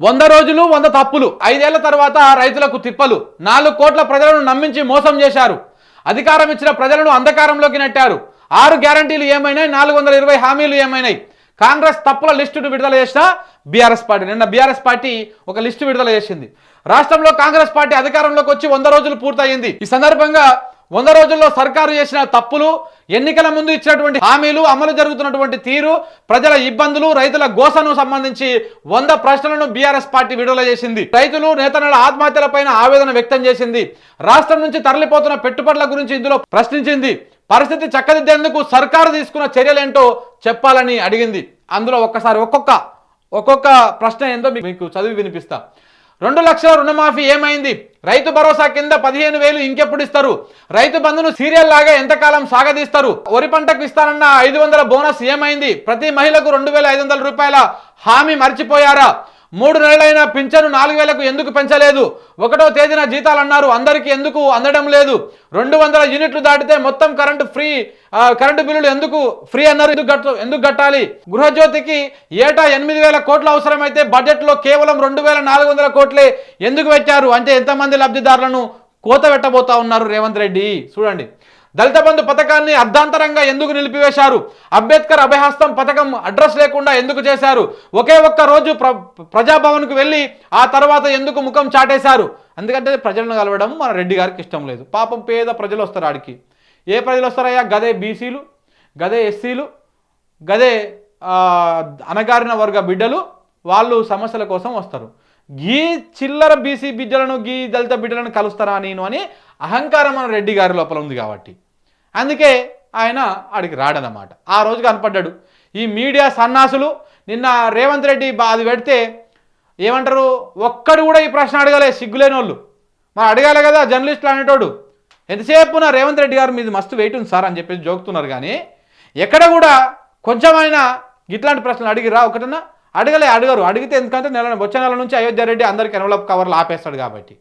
100 రోజులు 100 తప్పులు, 5 ఏళ్ల తర్వాత రైతులకు తిప్పలు, 4 కోట్ల ప్రజలను నమ్మించి మోసం చేశారు, అధికారం ఇచ్చిన ప్రజలను అంధకారంలోకి నెట్టారు, 6 గ్యారంటీలు ఏమైనాయి, 420 హామీలు ఏమైనాయి, కాంగ్రెస్ తప్పుల లిస్టును విడుదల చేసిన బీఆర్ఎస్ పార్టీ. నిన్న బీఆర్ఎస్ పార్టీ ఒక లిస్టు విడుదల చేసింది. రాష్ట్రంలో కాంగ్రెస్ పార్టీ అధికారంలోకి వచ్చి 100 రోజులు పూర్తయింది. ఈ సందర్భంగా 100 రోజుల్లో సర్కారు చేసిన తప్పులు, ఎన్నికల ముందు ఇచ్చినటువంటి హామీలు, అమలు జరుగుతున్నటువంటి తీరు, ప్రజల ఇబ్బందులు, రైతుల గోసను సంబంధించి 100 ప్రశ్నలను బీఆర్ఎస్ పార్టీ విడుదల చేసింది. రైతులు, నేతన్నల ఆత్మహత్యలపైన ఆవేదన వ్యక్తం చేసింది. రాష్ట్రం నుంచి తరలిపోతున్న పెట్టుబడుల గురించి ఇందులో ప్రశ్నించింది. పరిస్థితి చక్కదిద్దేందుకు సర్కారు తీసుకున్న చర్యలేంటో చెప్పాలని అడిగింది. అందులో ఒక్కసారి ఒక్కొక్క ప్రశ్న ఏందో మీకు చదివి వినిపిస్తా. 2 లక్షల రుణమాఫీ ఏమైంది? రైతు భరోసా కింద 15,000 ఇంకెప్పుడు ఇస్తారు? రైతు బంధును సీరియల్ లాగా ఎంతకాలం సాగదీస్తారు? వరి పంటకు ఇస్తానన్న 500 బోనస్ ఏమైంది? ప్రతి మహిళకు 2,500 రూపాయల హామీ మర్చిపోయారా? 3 నెలలైన పింఛను 4,000కు ఎందుకు పెంచలేదు? 1వ తేదీన జీతాలు అన్నారు, అందరికీ ఎందుకు అందడం లేదు? 200 యూనిట్లు దాటితే మొత్తం కరెంటు బిల్లులు ఎందుకు ఫ్రీ అన్నారు, ఎందుకు కట్టాలి? గృహజ్యోతికి ఏటా 8,000 కోట్లు అవసరమైతే బడ్జెట్లో కేవలం 2,400 కోట్లే ఎందుకు పెట్టారు? అంటే ఎంతమంది లబ్ధిదారులను కోత పెట్టబోతా ఉన్నారు రేవంత్ రెడ్డి? చూడండి. దళిత బంధు పథకాన్ని అర్ధాంతరంగా ఎందుకు నిలిపివేశారు? అంబేద్కర్ అభయహస్తం పథకం అడ్రస్ లేకుండా ఎందుకు చేశారు? ఒకే ఒక్క రోజు ప్రజాభవన్కు వెళ్ళి ఆ తర్వాత ఎందుకు ముఖం చాటేశారు? ఎందుకంటే ప్రజలను కలవడం మన రెడ్డి గారికి ఇష్టం లేదు. పాపం పేద ప్రజలు వస్తారు ఆడికి. ఏ ప్రజలు వస్తారయ్యా? గదే బీసీలు, గదే ఎస్సీలు, గదే అణగారిన వర్గ బిడ్డలు. వాళ్ళు సమస్యల కోసం వస్తారు. గీ చిల్లర బీసీ బిడ్డలను, గీ దళిత బిడ్డలను కలుస్తారా నేను అని అహంకారం మన రెడ్డి గారి లోపల ఉంది కాబట్టి అందుకే ఆయన ఆడికి రాడనమాట. ఆ రోజు కనపడ్డాడు. ఈ మీడియా సన్నాసులు నిన్న రేవంత్ రెడ్డి అది పెడితే ఏమంటారు, ఒక్కడు కూడా ఈ ప్రశ్న అడగలే. సిగ్గులేని వాళ్ళు. మరి అడగాలి కదా జర్నలిస్టులు అనేటోడు. ఎంతసేపు నా రేవంత్ రెడ్డి గారు మీది మస్తు వెయిట్ ఉంది సార్ అని చెప్పేసి జోకుతున్నారు. కానీ ఎక్కడ కూడా కొంచెమైనా ఇట్లాంటి ప్రశ్నలు అడిగిరా? ఒకటన్నా అడగరు. అడిగితే ఎందుకంటే వచ్చే నెల నుంచి అయోధ్య రెడ్డి అందరికి ఎన్వలప్ కవర్లు ఆపేస్తాడు కాబట్టి.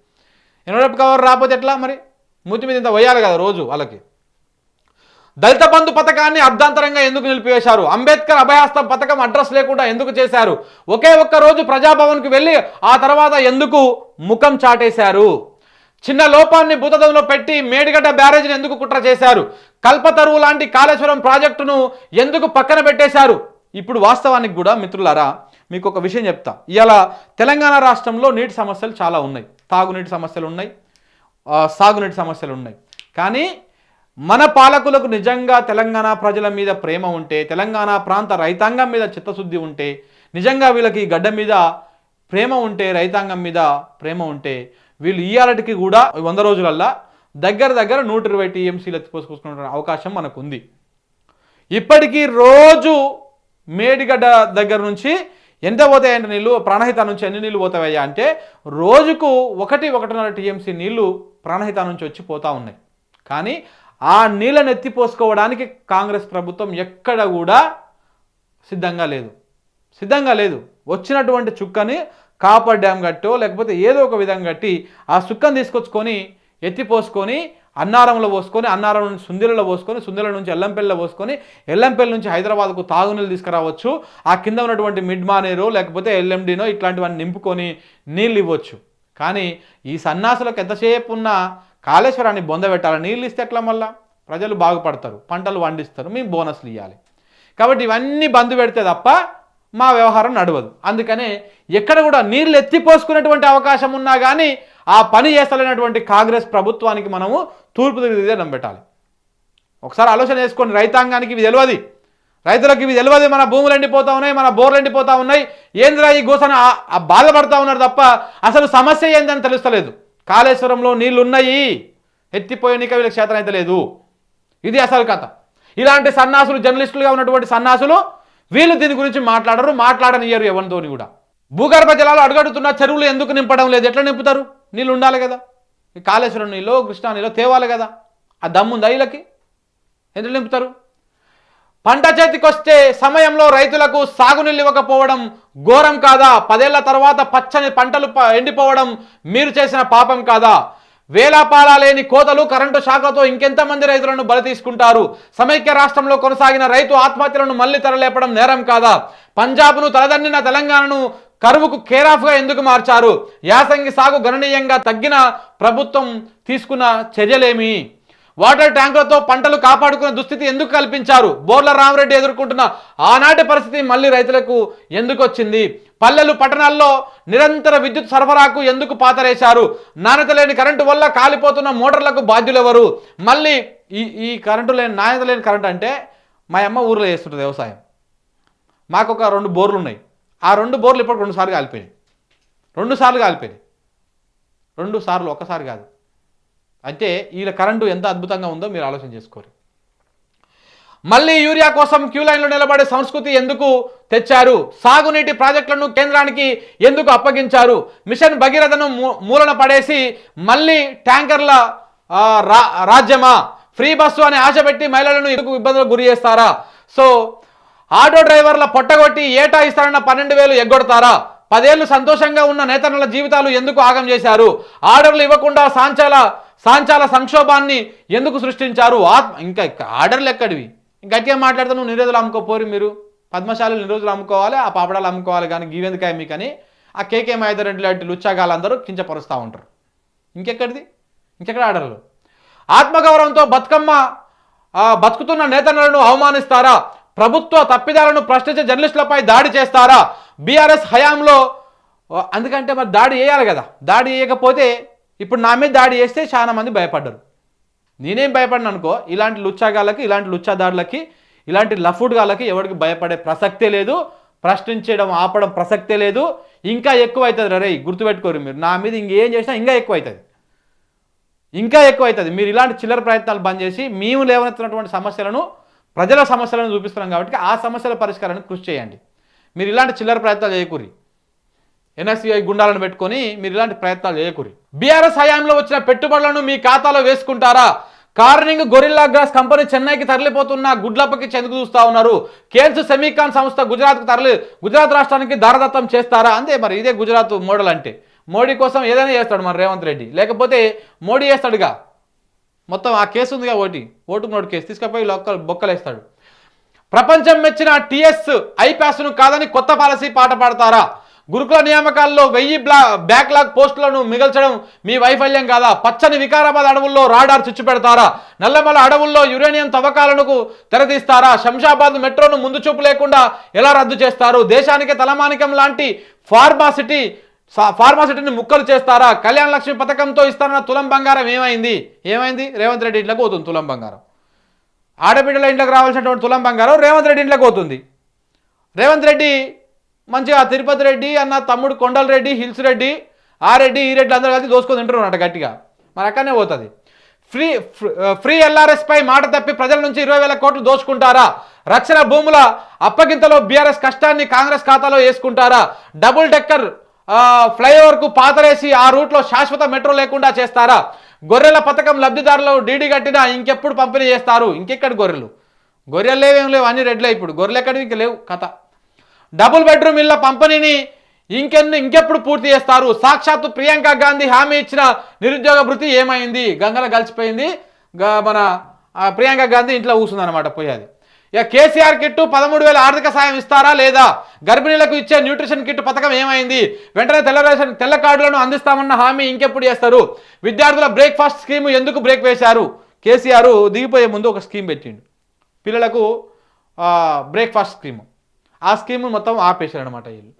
ఎన్వలప్ కవర్ రాకపోతే ఎట్లా? మరి మూతి మీద ఇంత వేయాలి కదా రోజు వాళ్ళకి. దళిత బంధు పథకాన్ని అర్ధాంతరంగా ఎందుకు నిలిపివేశారు? అంబేద్కర్ అభయహస్తం పథకం అడ్రస్ లేకుండా ఎందుకు చేశారు? ఒకే ఒక్క రోజు ప్రజాభవన్కి వెళ్ళి ఆ తర్వాత ఎందుకు ముఖం చాటేశారు? చిన్న లోపాన్ని భూతదంలో పెట్టి మేడిగడ్డ బ్యారేజ్ని ఎందుకు కుట్ర చేశారు? కల్పతరువు లాంటి కాళేశ్వరం ప్రాజెక్టును ఎందుకు పక్కన పెట్టేశారు? ఇప్పుడు వాస్తవానికి కూడా మిత్రులారా మీకు ఒక విషయం చెప్తా. ఇవాళ తెలంగాణ రాష్ట్రంలో నీటి సమస్యలు చాలా ఉన్నాయి. తాగునీటి సమస్యలు ఉన్నాయి, సాగునీటి సమస్యలు ఉన్నాయి. కానీ మన పాలకులకు నిజంగా తెలంగాణ ప్రజల మీద ప్రేమ ఉంటే, తెలంగాణ ప్రాంత రైతాంగం మీద చిత్తశుద్ధి ఉంటే, నిజంగా వీళ్ళకి ఈ గడ్డ మీద ప్రేమ ఉంటే, రైతాంగం మీద ప్రేమ ఉంటే, వీళ్ళు ఇయ్యాలటికి కూడా 100 రోజులల్లా దగ్గర 120 టీఎంసీలు ఎత్తిపోసుకునే అవకాశం మనకు ఉంది. ఇప్పటికీ రోజు మేడిగడ్డ దగ్గర నుంచి ఎంత పోతాయంటే నీళ్ళు, ప్రాణహిత నుంచి ఎన్ని నీళ్ళు పోతావయ్యా అంటే రోజుకు 1-1.5 టీఎంసీ నీళ్లు ప్రాణహిత నుంచి వచ్చి పోతా ఉన్నాయి. కానీ ఆ నీళ్ళను ఎత్తిపోసుకోవడానికి కాంగ్రెస్ ప్రభుత్వం ఎక్కడ కూడా సిద్ధంగా లేదు. వచ్చినటువంటి చుక్కని కాపర్ డ్యామ్ కట్టో లేకపోతే ఏదో ఒక విధంగా కట్టి ఆ చుక్కను తీసుకొచ్చుకొని ఎత్తిపోసుకొని అన్నారంలో పోసుకొని, అన్నారం నుంచి సుందిలలో పోసుకొని, సుందిల నుంచి ఎల్లంపల్లిలో పోసుకొని, ఎల్లంపల్లి నుంచి హైదరాబాద్కు తాగునీళ్ళు తీసుకురావచ్చు. ఆ కింద ఉన్నటువంటి మిడ్ మానేరో లేకపోతే ఎల్ఎండినో ఇట్లాంటివన్నీ నింపుకొని నీళ్ళు ఇవ్వచ్చు. కానీ ఈ సన్నాసులకు ఎంతసేపు ఉన్న కాళేశ్వరాన్ని బొందబెట్టాలి. నీళ్ళు ఇస్తే ఎట్లా? మళ్ళా ప్రజలు బాగుపడతారు, పంటలు పండిస్తారు, మేము బోనస్లు ఇవ్వాలి. కాబట్టి ఇవన్నీ బంద్ పెడితే తప్ప మా వ్యవహారం నడవదు. అందుకనే ఎక్కడ కూడా నీళ్ళు ఎత్తిపోసుకునేటువంటి అవకాశం ఉన్నా కానీ ఆ పని చేస్తలేనటువంటి కాంగ్రెస్ ప్రభుత్వానికి మనము తూర్పు తిరిగి దండం పెట్టాలి. ఒకసారి ఆలోచన చేసుకోండి. రైతాంగానికి ఇవి తెలియదు, రైతులకు ఇవి తెలియదు. మన భూములు ఎండిపోతూ ఉన్నాయి, మన బోర్లు ఎండిపోతూ ఉన్నాయి. ఏందిరా ఈ గోసన బాధపడతా ఉన్నారు తప్ప అసలు సమస్య ఏందని తెలుస్తలేదు. కాళేశ్వరంలో నీళ్లు ఉన్నాయి, ఎత్తిపోయేనిక వీళ్ళకి క్షేత్రం అయితే లేదు. ఇది అసలు కథ. ఇలాంటి సన్నాసులు, జర్నలిస్టులుగా ఉన్నటువంటి సన్నాసులు వీళ్ళు దీని గురించి మాట్లాడనియ్యరు ఎవరితోని కూడా. భూగర్భ జలాలు అడుగడుతున్న చెరువులు ఎందుకు నింపడం లేదు? ఎట్లా నింపుతారు? నీళ్ళు ఉండాలి కదా. కాళేశ్వరం నీళ్ళు, కృష్ణా నీళ్ళు తేవాలి కదా. ఆ దమ్ముందా వీళ్ళకి? ఎందుకు నింపుతారు? పంట చేతికొస్తే సమయంలో రైతులకు సాగునీళ్ళు ఇవ్వకపోవడం ఘోరం కాదా? 10 ఏళ్ల తర్వాత పచ్చని పంటలు ఎండిపోవడం మీరు చేసిన పాపం కాదా? వేలాపాలా లేని కోతలు, కరెంటు శాఖతో ఇంకెంతమంది రైతులను బలి తీసుకుంటారు? సమైక్య రాష్ట్రంలో కొనసాగిన రైతు ఆత్మహత్యలను మళ్లీ తరలేపడం నేరం కాదా? పంజాబ్ను తలదన్నిన తెలంగాణను కరువుకు కేరాఫ్గా ఎందుకు మార్చారు? యాసంగి సాగు గణనీయంగా తగ్గిన ప్రభుత్వం తీసుకున్న చర్యలేమి? వాటర్ ట్యాంకులతో పంటలు కాపాడుకునే దుస్థితి ఎందుకు కల్పించారు? బోర్ల రామరెడ్డి ఎదుర్కొంటున్న ఆనాటి పరిస్థితి మళ్ళీ రైతులకు ఎందుకు వచ్చింది? పల్లెలు పట్టణాల్లో నిరంతర విద్యుత్ సరఫరాకు ఎందుకు పాతరేశారు? నాణ్యత లేని కరెంటు వల్ల కాలిపోతున్న మోటార్లకు బాధ్యులెవరు? మళ్ళీ ఈ కరెంటు లేని నాణ్యత లేని కరెంటు అంటే మా అమ్మ ఊర్లో చేస్తుంటుంది వ్యవసాయం. మాకు ఒక 2 బోర్లు ఉన్నాయి. ఆ 2 బోర్లు ఇప్పుడు 2 సార్లు కాలిపోయినాయి. 2 సార్లు కాలిపోయినాయి. 2 సార్లు, ఒకసారి కాదు. అంటే వీళ్ళ కరెంటు ఎంత అద్భుతంగా ఉందో మీరు ఆలోచన చేసుకోరు. మళ్ళీ యూరియా కోసం క్యూ లైన్లో నిలబడే సంస్కృతి ఎందుకు తెచ్చారు? సాగునీటి ప్రాజెక్టులను కేంద్రానికి ఎందుకు అప్పగించారు? మిషన్ భగీరథను మూలన పడేసి మళ్ళీ ట్యాంకర్ల రాజ్యమా? ఫ్రీ బస్సు అని ఆశ పెట్టి మహిళలను ఎందుకు ఇబ్బందులకు గురి చేస్తారా? సో ఆటో డ్రైవర్ల పొట్టగొట్టి ఏటా ఇస్తారన్న 12,000 ఎగ్గొడతారా? 10 ఏళ్లు సంతోషంగా ఉన్న నేతన్నల జీవితాలు ఎందుకు ఆగం చేశారు? ఆర్డర్లు ఇవ్వకుండా సాంచాల సంక్షోభాన్ని ఎందుకు సృష్టించారు? ఇంకా ఆర్డర్లు ఎక్కడివి? గట్టిగా మాట్లాడితే నువ్వు నిరోధులు అమ్ముకోపోరు, మీరు పద్మశాలలు నిరోధులు అమ్ముకోవాలి, ఆ పాపడాలు అమ్ముకోవాలి, కానీ గీవెందుకాయ మీకు అని ఆ కేకే మైదరెడ్డి లాంటి లుచ్చాగాళ్ళందరూ కించపరుస్తూ ఉంటారు. ఇంకెక్కడ ఆర్డర్లు? ఆత్మగౌరవంతో బతుకుతున్న నేతన్నలను అవమానిస్తారా? ప్రభుత్వ తప్పిదాలను ప్రశ్నించే జర్నలిస్టులపై దాడి చేస్తారా? బీఆర్ఎస్ హయాంలో అందుకంటే మరి దాడి చేయాలి కదా. దాడి చేయకపోతే ఇప్పుడు నా మీద దాడి చేస్తే చాలా మంది భయపడ్డారు. నేనేం భయపడిన అనుకో, ఇలాంటి లుచ్చాగాళ్ళకి, ఇలాంటి లుచ్చాదారులకి, ఇలాంటి లఫుడ్గాళ్ళకి ఎవరికి భయపడే ప్రసక్తే లేదు. ప్రశ్నించడం ఆపడం ప్రసక్తే లేదు. ఇంకా ఎక్కువ అవుతుంది రే, గుర్తుపెట్టుకోరు మీరు. నా మీద ఇంకేం చేసినా ఇంకా ఎక్కువ అవుతుంది. మీరు ఇలాంటి చిల్లర ప్రయత్నాలు బంద్ చేసి మేము లేవనెత్తినటువంటి సమస్యలను, ప్రజల సమస్యలను చూపిస్తున్నాం కాబట్టి ఆ సమస్యల పరిష్కారానికి కృషి చేయండి. మీరు ఇలాంటి చిల్లర ప్రయత్నాలు చేయకూరి. ఎన్ఎస్సిఐ గుండాలను పెట్టుకొని మీరు ఇలాంటి ప్రయత్నాలు చేయకూరి. బీఆర్ఎస్ హయాంలో వచ్చిన పెట్టుబడులను మీ ఖాతాలో వేసుకుంటారా? కార్నింగ్ గొరిల్లా గ్లాస్ కంపెనీ చెన్నైకి తరలిపోతున్న గుడ్లప్పకి చెందుకు చూస్తూ ఉన్నారు. కేన్స్ సెమీకాన్ సంస్థ గుజరాత్ రాష్ట్రానికి దారదత్తం చేస్తారా? అంతే మరి, ఇదే గుజరాత్ మోడల్ అంటే. మోడీ కోసం ఏదైనా చేస్తాడు మన రేవంత్ రెడ్డి, లేకపోతే మోడీ చేస్తాడుగా. మొత్తం ఆ కేసు ఉందిగా, ఓటుకు నోటు కేసు తీసుకపోయి బొక్కలేస్తాడు. ప్రపంచం మెచ్చిన టీఎస్ ఐపాస్ను కాదని కొత్త పాలసీ పాట పాడతారా? గురుకుల నియామకాల్లో 1000 బ్యాక్లాగ్ పోస్టులను మిగల్చడం మీ వైఫల్యం కాదా? పచ్చని వికారాబాద్ అడవుల్లో రాడార్ చుచ్చు పెడతారా? నల్లమల అడవుల్లో యురేనియం తవ్వకాలకు తెరతీస్తారా? శంషాబాద్ మెట్రోను ముందు చూపు లేకుండా ఎలా రద్దు చేస్తారు? దేశానికి తలమానికం లాంటి ఫార్మాసిటీని ముక్కలు చేస్తారా? కళ్యాణ లక్ష్మి పథకంతో ఇస్తారన్న తులం బంగారం ఏమైంది? రేవంత్ రెడ్డి ఇంట్లోకి పోతుంది తులం బంగారం. ఆడబిడ్డల ఇంట్లోకి రావాల్సినటువంటి తులం బంగారం రేవంత్ రెడ్డి ఇంట్లోకి పోతుంది. రేవంత్ రెడ్డి మంచిగా తిరుపతి రెడ్డి అన్న తమ్ముడు కొండల రెడ్డి, హిల్స్ రెడ్డి, ఆ రెడ్డి ఈ రెడ్డి అందరూ కలిసి దోసుకొని తింటున్నారట గట్టిగా. మరి అక్కడనే పోతుంది. ఫ్రీ ఎల్ఆర్ఎస్ పై మాట తప్పి ప్రజల నుంచి 20,000 కోట్లు దోచుకుంటారా? రక్షణ భూముల అప్పగింతలో బీఆర్ఎస్ కష్టాన్ని కాంగ్రెస్ ఖాతాలో వేసుకుంటారా? డబుల్ డెక్కర్ ఫ్లైఓవర్కు పాతరేసి ఆ రూట్లో శాశ్వత మెట్రో లేకుండా చేస్తారా? గొర్రెల పథకం లబ్ధిదారులు డీడీ కట్టినా ఇంకెప్పుడు పంపిణీ చేస్తారు? ఇంకెక్కడ గొర్రెలు లేవేం లేవు, అన్ని రెడ్లే. ఇప్పుడు గొర్రెలు ఎక్కడివి ఇంక లేవు కథ. డబుల్ బెడ్రూమ్ ఇళ్ల పంపిణీని ఇంకెప్పుడు పూర్తి చేస్తారు? సాక్షాత్తు ప్రియాంక గాంధీ హామీ ఇచ్చిన నిరుద్యోగ భృతి ఏమైంది? గంగలో కలిసిపోయింది. మన ప్రియాంక గాంధీ ఇంట్లో కూర్చుందన్నమాట పోయేది. ఇక కేసీఆర్ కిట్టు 13,000 ఆర్థిక సాయం ఇస్తారా లేదా? గర్భిణీలకు ఇచ్చే న్యూట్రిషన్ కిట్ పథకం ఏమైంది? వెంటనే తెల్ల కార్డులను అందిస్తామన్న హామీ ఇంకెప్పుడు చేస్తారు? విద్యార్థుల బ్రేక్ఫాస్ట్ స్కీమ్ ఎందుకు బ్రేక్ వేశారు? కేసీఆర్ దిగిపోయే ముందు ఒక స్కీమ్ పెట్టిండు పిల్లలకు, బ్రేక్ఫాస్ట్ స్కీము. ఆ స్కీమ్ మొత్తం ఆపేశారు అనమాట వీళ్ళు.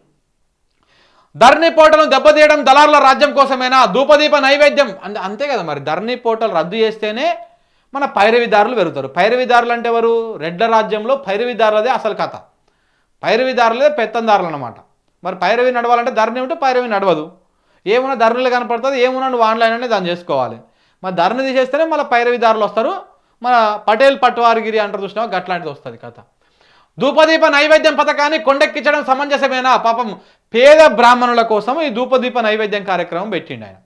ధరణి పోర్టల్ను దెబ్బతీయడం దళారుల రాజ్యం కోసమేనా? ధూపదీప నైవేద్యం అంతే కదా మరి. ధరణి పోర్టల్ రద్దు చేస్తేనే మన పైరవిదారులు పెరుగుతారు. పైరవిదారులు అంటే ఎవరు? రెడ్ల రాజ్యంలో పైరవిదారులదే అసలు కథ. పైరవిదారులదే పెత్తందారులు అనమాట. మరి పైరవి నడవాలంటే ధరణి ఉంటే పైరవి నడవదు. ఏమున్నా ధరణిలో కనపడుతుంది, ఏమున్నా నువ్వు ఆన్లైన్ అనేది దాన్ని చేసుకోవాలి. మరి ధరణి తీసేస్తేనే మళ్ళీ పైరవిదారులు వస్తారు. మన పటేల్ పట్వారిగిరి అంటారు చూసినావా, గట్లాంటిది వస్తుంది కథ. ధూపదీప నైవేద్యం పథకాన్ని కొండెక్కించడం సమంజసమేనా? పాపం పేద బ్రాహ్మణుల కోసం ఈ ధూపదీప నైవేద్యం కార్యక్రమం పెట్టిండు ఆయన.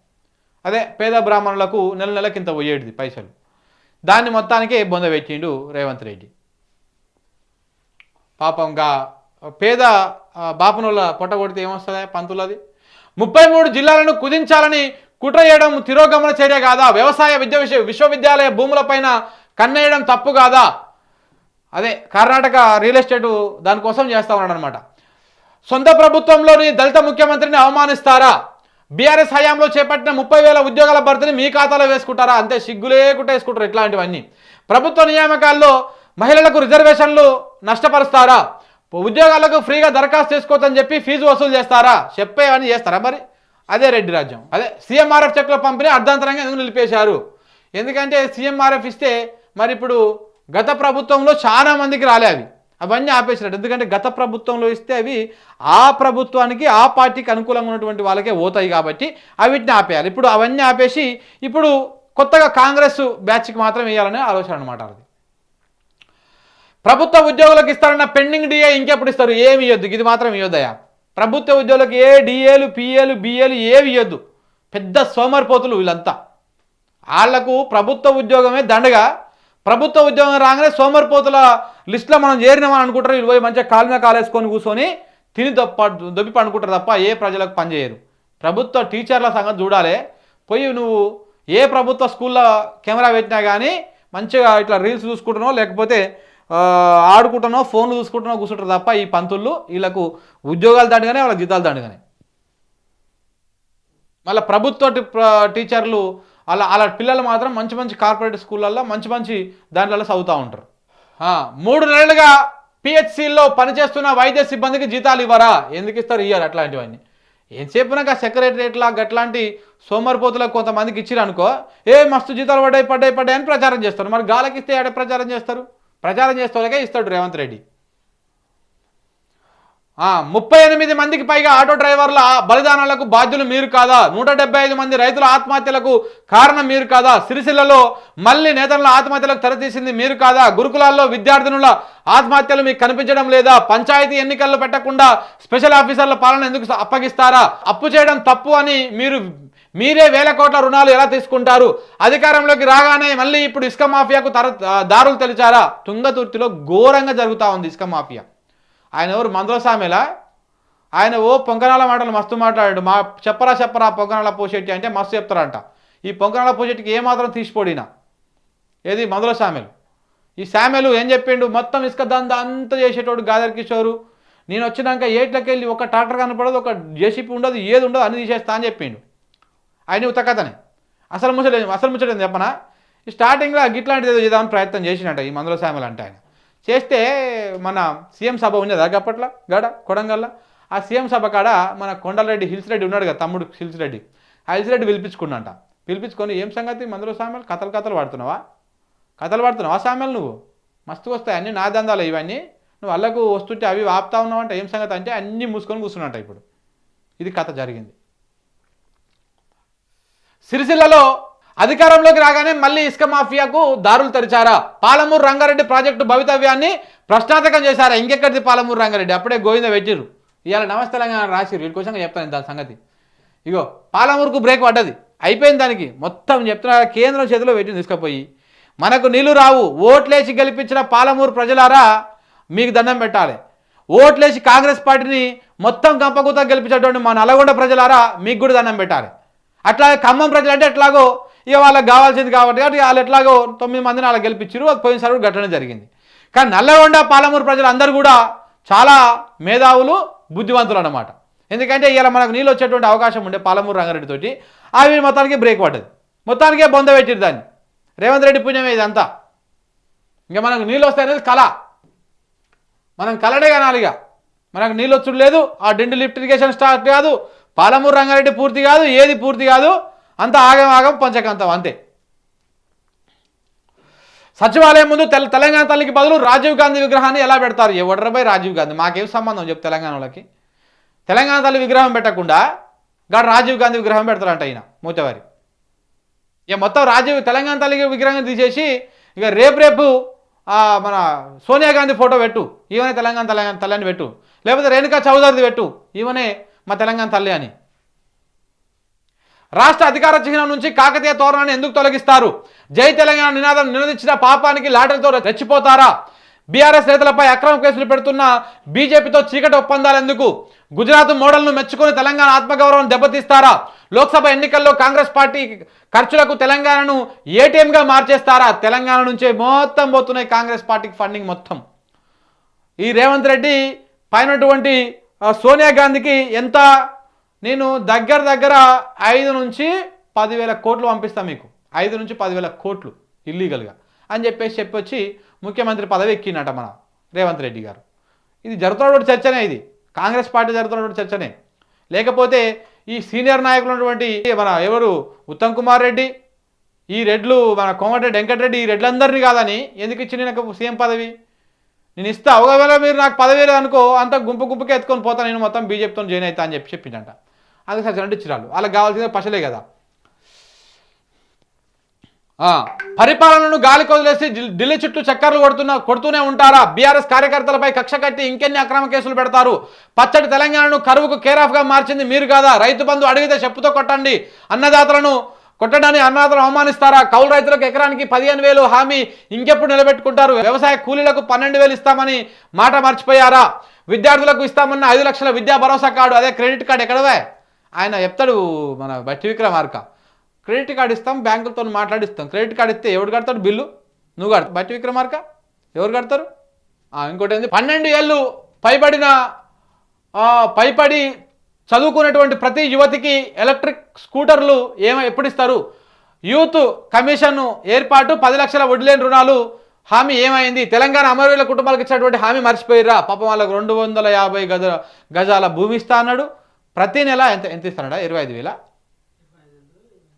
అదే పేద బ్రాహ్మణులకు నెలకి ఇంత పోయేది పైసలు. దాన్ని మొత్తానికి బొంద పెట్టిండు రేవంత్ రెడ్డి. పాపంగా పేద బాపనుల పొట్టగొడితే ఏమొస్తుంది పంతులది. 33 జిల్లాలను కుదించాలని కుట్ర చేయడం తిరోగమన చర్య కాదా? వ్యవసాయ విశ్వవిద్యాలయ భూములపైన కన్నేయడం తప్పు కాదా? అదే కర్ణాటక రియల్ ఎస్టేట్ దానికోసం చేస్తా ఉన్నాడు అనమాట. సొంత ప్రభుత్వంలోని దళిత ముఖ్యమంత్రిని అవమానిస్తారా? బీఆర్ఎస్ హయాంలో చేపట్టిన 30,000 ఉద్యోగాల భర్తీని మీ ఖాతాలో వేసుకుంటారా? అంతే, సిగ్గులేకుండా వేసుకుంటారు ఇట్లాంటివన్నీ. ప్రభుత్వ నియామకాల్లో మహిళలకు రిజర్వేషన్లు నష్టపరుస్తారా? ఉద్యోగాలకు ఫ్రీగా దరఖాస్తు చేసుకోవచ్చని చెప్పి ఫీజు వసూలు చేస్తారా? చెప్పేవన్నీ చేస్తారా? మరి అదే రెడ్డి రాజ్యం. అదే సీఎంఆర్ఎఫ్ చెక్కుల పంపిణీ అర్ధాంతరంగా ఎందుకు నిలిపేశారు? ఎందుకంటే సీఎంఆర్ఎఫ్ ఇస్తే మరి ఇప్పుడు గత ప్రభుత్వంలో చాలా మందికి రాలే అవన్నీ ఆపేసినట్టు. ఎందుకంటే గత ప్రభుత్వంలో ఇస్తే అవి ఆ ప్రభుత్వానికి ఆ పార్టీకి అనుకూలంగా ఉన్నటువంటి వాళ్ళకే పోతాయి కాబట్టి అవిటిని ఆపేయాలి. ఇప్పుడు అవన్నీ ఆపేసి ఇప్పుడు కొత్తగా కాంగ్రెస్ బ్యాచ్కి మాత్రం వేయాలనే ఆలోచన అనమాట. అది ప్రభుత్వ ఉద్యోగులకు ఇస్తారన్న పెండింగ్ డిఏ ఇంకెప్పుడు ఇస్తారు? ఏమి ఇవ్వద్దు, ఇది మాత్రం ఇవ్వద్దయా. ప్రభుత్వ ఉద్యోగులకు ఏ డిఏలు పిఏలు బిఏలు ఏవి ఇవ్వద్దు. పెద్ద సోమరిపోతులు వీళ్ళంతా. వాళ్లకు ప్రభుత్వ ఉద్యోగమే దండగా. ప్రభుత్వ ఉద్యోగం రాగానే సోమరిపోతుల లిస్టులో మనం చేరినామని అనుకుంటారు. వీళ్ళు పోయి మంచిగా కాలు మీద కాలేసుకొని కూర్చొని తిని దొబ్బి పండుకుంటారు తప్ప ఏ ప్రజలకు పనిచేయరు. ప్రభుత్వ టీచర్ల సంగతి చూడాలి. పోయి నువ్వు ఏ ప్రభుత్వ స్కూల్లో కెమెరా పెట్టినా కానీ మంచిగా ఇట్లా రీల్స్ చూసుకుంటున్నావు, లేకపోతే ఆడుకుంటున్నావు, ఫోన్లు చూసుకుంటున్నావు కూర్చుంటారు తప్ప ఈ పంతులు వీళ్ళకు ఉద్యోగాలు దండగానే, వాళ్ళకి జీతాలు దండగానే. మళ్ళీ ప్రభుత్వ టీచర్లు అలా పిల్లలు మాత్రం మంచి మంచి కార్పొరేట్ స్కూళ్ళల్లో మంచి దాంట్లో చదువుతూ ఉంటారు. 3 నెలలుగా పిహెచ్సిల్లో పనిచేస్తున్న వైద్య సిబ్బందికి జీతాలు ఇవ్వరా? ఎందుకు ఇస్తారు? ఇయ్యారు. అట్లాంటివన్నీ ఏం చెప్పినాక సెక్రటరియట్లా గట్లాంటి సోమరిపోతులకు కొంతమందికి ఇచ్చిరు అనుకో, మస్తు జీతాలు పడ్డాయి అని ప్రచారం చేస్తారు. మరి గాలకి ఇస్తే ఏడ ప్రచారం చేస్తారు? ప్రచారం చేస్తే ఇస్తాడు రేవంత్ రెడ్డి. 38 మందికి పైగా ఆటో డ్రైవర్ల బలిదానాలకు బాధ్యులు మీరు కాదా? 175 మంది రైతుల ఆత్మహత్యలకు కారణం మీరు కాదా? సిరిసిల్లలో మళ్ళీ నేతల ఆత్మహత్యలకు తెరతీసింది మీరు కాదా? గురుకులాల్లో విద్యార్థినుల ఆత్మహత్యలు మీకు కనిపించడం లేదా? పంచాయతీ ఎన్నికల్లో పెట్టకుండా స్పెషల్ ఆఫీసర్ల పాలన ఎందుకు అప్పగిస్తారా? అప్పు చేయడం తప్పు అని మీరే వేల కోట్ల రుణాలు ఎలా తీసుకుంటారు? అధికారంలోకి రాగానే మళ్ళీ ఇప్పుడు ఇసుక మాఫియాకు దారులు తెలిచారా? తుంగతుర్తిలో ఘోరంగా జరుగుతూ ఉంది ఇసుక మాఫియా. ఆయన ఎవరు? మందుల సామెలా? ఆయన పొంకనాల మాటలు మస్తు మాట్లాడాడు. చెప్పరా పొంకనాల పోషెట్టి అంటే మస్తు చెప్తారంట. ఈ పొంకనాల పోషెట్టికి ఏమాత్రం తీసిపోడినా ఏది మందుల సామెలు. ఈ సామెలు ఏం చెప్పిండు? మొత్తం ఇసుక దందా అంతా చేసేటోడు గాదర్ కిషోరు. నేను వచ్చినాక ఏట్లకి వెళ్ళి ఒక ట్రాక్టర్ కనపడదు, ఒక జేసీపీ ఉండదు, ఏది ఉండదు, అన్ని తీసేస్తా అని చెప్పిండు. ఆయన ఉతకతనే అసలు ముచ్చలేదు చెప్పనా? ఈ స్టార్టింగ్లో గిట్లాంటిది ఏదో చేద్దామని ప్రయత్నం చేసినట్ట ఈ మందుల సామెలు అంటే. ఆయన చేస్తే మన సీఎం సభ ఉన్నదా అప్పట్లో కొడంగల్లో? ఆ సీఎం సభ కాడ మన కొండలరెడ్డి హిల్స్ రెడ్డి ఉన్నాడు కదా, తమ్ముడు హిల్స్ రెడ్డి. ఆ హిల్స్ రెడ్డి పిలిపించుకొని ఏం సంగతి మందులో సామెలు కథలు పడుతున్నావా సామెలు? నువ్వు మస్తు వస్తాయి అన్నీ, నా దందాలు ఇవన్నీ, నువ్వు అల్లకు వస్తుంటే అవి ఆపుతా ఉన్నావంట. ఏం సంగతి అంటే అన్నీ మూసుకొని కూర్చున్నట్ట. ఇప్పుడు ఇది కథ జరిగింది. సిరిసిల్లలో అధికారంలోకి రాగానే మళ్ళీ ఇసుక మాఫియాకు దారులు తెరిచారా? పాలమూరు రంగారెడ్డి ప్రాజెక్టు భవితవ్యాన్ని ప్రశ్నార్థకం చేశారా? ఇంకెక్కడిది పాలమూరు రంగారెడ్డి? అప్పుడే గోవింద పెట్టిర్రు. ఇవాళ నమస్తే తెలంగాణ రాసిర్రు. వీళ్ళకోసంగా చెప్తాను దాని సంగతి. ఇగో పాలమూరుకు బ్రేక్ పడ్డది, అయిపోయింది. దానికి మొత్తం చెప్తున్నా, కేంద్రం చేతిలో పెట్టి తీసుకుపోయి మనకు నీళ్లు రావు, ఓట్లేసి గెలిపించిన పాలమూరు ప్రజలారా మీకు దండం పెట్టాలి. ఓట్లేసి కాంగ్రెస్ పార్టీని మొత్తం గంపగుత గెలిపించేటువంటి మన నల్గొండ ప్రజలారా మీకు కూడా దండం పెట్టాలి. అట్లాగే ఖమ్మం ప్రజలు అంటే ఎట్లాగో ఇక వాళ్ళకి కావాల్సింది కాబట్టి వాళ్ళు ఎట్లాగో 9 మందిని అలా గెలిపించారు. అది పోయినసారి కూడా ఘటన జరిగింది. కానీ నల్లగొండ పాలమూరు ప్రజలు అందరూ కూడా చాలా మేధావులు, బుద్ధివంతులు అన్నమాట. ఎందుకంటే ఇలా మనకు నీళ్ళు వచ్చేటువంటి అవకాశం ఉండే పాలమూరు రంగారెడ్డి తోటి అవి మొత్తానికి బ్రేక్ పడ్డది, మొత్తానికే బొంద పెట్టిరు దాన్ని. రేవంత్ రెడ్డి పుణ్యమే ఇదంతా. ఇంకా మనకు నీళ్ళు వస్తాయనేది కళ, మనం కలడే కానాలిగా. మనకు నీళ్ళు వచ్చుడు లేదు, ఆ డిండి లిఫ్ట్ ఇరిగేషన్ స్టార్ట్ కాదు, పాలమూరు రంగారెడ్డి పూర్తి కాదు, ఏది పూర్తి కాదు, అంతా ఆగం పంచకంతం అంతే. సచివాలయం ముందు తెలంగాణ తల్లికి బదులు రాజీవ్ గాంధీ విగ్రహాన్ని ఎలా పెడతారు? ఎవడ్రపై రాజీవ్ గాంధీ? మాకేం సంబంధం చెప్పు తెలంగాణ వాళ్ళకి? తెలంగాణ తల్లి విగ్రహం పెట్టకుండా గాడు రాజీవ్ గాంధీ విగ్రహం పెడతారంట ఈయన మూతవారి. ఇక మొత్తం తెలంగాణ తల్లి విగ్రహం తీసేసి ఇక రేపు మన సోనియా గాంధీ ఫోటో పెట్టు, ఈవనే తెలంగాణ తల్లి అని పెట్టు, లేకపోతే రేణుకా చౌదరిది పెట్టు, ఈవనే మా తెలంగాణ తల్లి అని. రాష్ట్ర అధికార చిహ్నం నుంచి కాకతీయ తోరణాన్ని ఎందుకు తొలగిస్తారు? జై తెలంగాణ నినాదం నినదించిన పాపానికి లాటరీతో రెచ్చిపోతారా? బీఆర్ఎస్ నేతలపై అక్రమ కేసులు పెడుతున్న బీజేపీతో చీకటి ఒప్పందాలు ఎందుకు? గుజరాత్ మోడల్ను మెచ్చుకొని తెలంగాణ ఆత్మగౌరవం దెబ్బతీస్తారా? లోక్సభ ఎన్నికల్లో కాంగ్రెస్ పార్టీ ఖర్చులకు తెలంగాణను ఏటీఎంగా మార్చేస్తారా? తెలంగాణ నుంచే మొత్తం పోతున్నాయి కాంగ్రెస్ పార్టీకి ఫండింగ్ మొత్తం. ఈ రేవంత్ రెడ్డి పైనటువంటి సోనియా గాంధీకి ఎంత, నేను దగ్గర 5 నుంచి 10,000 కోట్లు పంపిస్తాను మీకు, 5 నుంచి 10,000 కోట్లు ఇల్లీగల్గా అని చెప్పొచ్చి ముఖ్యమంత్రి పదవి ఎక్కినట మన రేవంత్ రెడ్డి గారు. ఇది జరుగుతున్నటువంటి చర్చనే, ఇది కాంగ్రెస్ పార్టీ జరుగుతున్నటువంటి చర్చనే. లేకపోతే ఈ సీనియర్ నాయకులు ఉన్నటువంటి మన ఎవరు ఉత్తమ్ కుమార్ రెడ్డి, ఈ రెడ్లు మన కోమటిరెడ్డి వెంకటరెడ్డి, ఈ రెడ్లందరినీ కాదని ఎందుకు ఇచ్చి నాకు సీఎం పదవి, నేను ఇస్తా, ఒకవేళ మీరు నాకు పదవి అనుకో అంత గుంపుకే ఎత్తుకొని పోతా, నేను మొత్తం బీజేపీతో జాయిన్ అవుతా అని చెప్పిందంట. అందుకు సచిన్ ఇచ్చిరాళ్ళు, వాళ్ళకి కావాల్సిందే పశలే కదా. పరిపాలనను గాలికి వదిలేసి ఢిల్లీ చుట్టూ చక్కర్లు కొడుతూనే ఉంటారా? బీఆర్ఎస్ కార్యకర్తలపై కక్ష కట్టి ఇంకెన్ని అక్రమ కేసులు పెడతారు? పచ్చడి తెలంగాణను కరువుకు కేరాఫ్గా మార్చింది మీరు కాదా? రైతు బంధు అడిగితే చెప్పుతో కొట్టండి, అన్నదాతలను కొట్టడాన్ని అన్నదాతలు అవమానిస్తారా? కౌలు రైతులకు ఎకరానికి 15,000 హామీ ఇంకెప్పుడు నిలబెట్టుకుంటారు? వ్యవసాయ కూలీలకు 12,000 ఇస్తామని మాట మర్చిపోయారా? విద్యార్థులకు ఇస్తామన్న 5 లక్షల విద్యా భరోసా కార్డు, అదే క్రెడిట్ కార్డు ఎక్కడవే? ఆయన చెప్తాడు మన బట్టి విక్రమార్క, క్రెడిట్ కార్డు ఇస్తాం, బ్యాంకులతో మాట్లాడిస్తాం. క్రెడిట్ కార్డు ఇస్తే ఎవడు కడతాడు బిల్లు? నువ్వు కడతావు. బట్టి విక్రమార్క ఎవరు కడతారు? ఇంకోటి ఏంది, 12 ఏళ్ళు పైబడి చదువుకున్నటువంటి ప్రతి యువతికి ఎలక్ట్రిక్ స్కూటర్లు ఎప్పుడు ఇస్తారు? యూత్ కమిషన్ ఏర్పాటు, 10 లక్షల వడ్డీ లేని రుణాలు హామీ ఏమైంది? తెలంగాణ అమరవీరుల కుటుంబాలకు ఇచ్చినటువంటి హామీ మర్చిపోయిర్రా? పాపం వాళ్ళకు 250 గజాల భూమి ఇస్తా అన్నాడు. ప్రతి నెల ఎంత ఇస్తాడా? 25,000,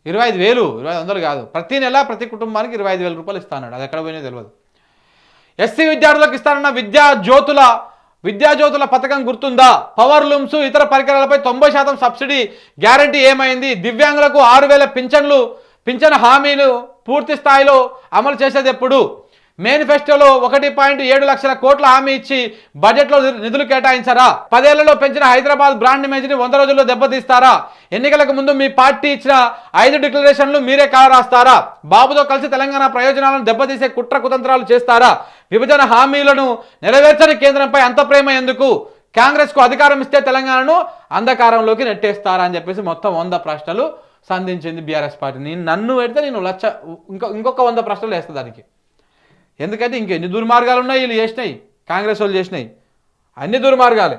25,000 కాదు, ప్రతి నెల ప్రతి కుటుంబానికి 25,000 రూపాయలు ఇస్తానన్నాడు. అది ఎక్కడ పోయినా తెలియదు. ఎస్సీ విద్యార్థులకు ఇస్తానన్న విద్యాజ్యోతుల పథకం గుర్తుందా? పవర్ లూమ్స్ ఇతర పరికరాలపై 90% సబ్సిడీ గ్యారంటీ ఏమైంది? దివ్యాంగులకు 6,000 పింఛన్ హామీలు పూర్తి స్థాయిలో అమలు చేసేది ఎప్పుడు? మేనిఫెస్టోలో 1.7 లక్షల కోట్ల హామీ ఇచ్చి బడ్జెట్లో నిధులు కేటాయించారా? 10 ఏళ్లలో పెంచిన హైదరాబాద్ బ్రాండ్ ఇమేజ్ని 100 రోజుల్లో దెబ్బతీస్తారా? ఎన్నికలకు ముందు మీ పార్టీ ఇచ్చిన 5 డిక్లరేషన్లు మీరే రాస్తారా? బాబుతో కలిసి తెలంగాణ ప్రయోజనాలను దెబ్బతీసే కుట్ర కుతంత్రాలు చేస్తారా? విభజన హామీలను నెరవేర్చని కేంద్రంపై అంత ప్రేమ ఎందుకు? కాంగ్రెస్కు అధికారం ఇస్తే తెలంగాణను అంధకారంలోకి నెట్టేస్తారా అని చెప్పేసి మొత్తం 100 ప్రశ్నలు సంధించింది బీఆర్ఎస్ పార్టీ. నన్ను పెడితే నేను ఇంకొక 100 ప్రశ్నలు వేస్తా దానికి. ఎందుకంటే ఇంకెన్ని దుర్మార్గాలు ఉన్నాయి వీళ్ళు చేసినాయి, కాంగ్రెస్ వాళ్ళు చేసినాయి, అన్ని దుర్మార్గాలే.